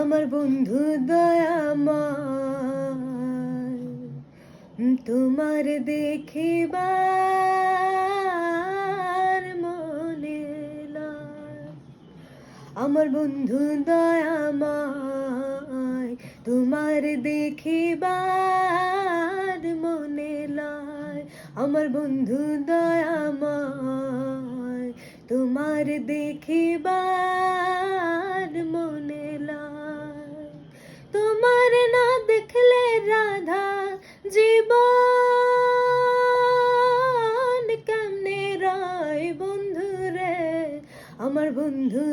আমার বন্ধু দয়াময়, তোমার দেখিবার মনে লয়। আমার বন্ধু দয়াময়, তোমার দেখিবার মনে লয়। আমার বন্ধু দয়াময়, তোমার দেখিবার মনে লয়। তোমার না দেখলে রাধা জীবন কেমনে রয় বন্ধু রে। আমার বন্ধু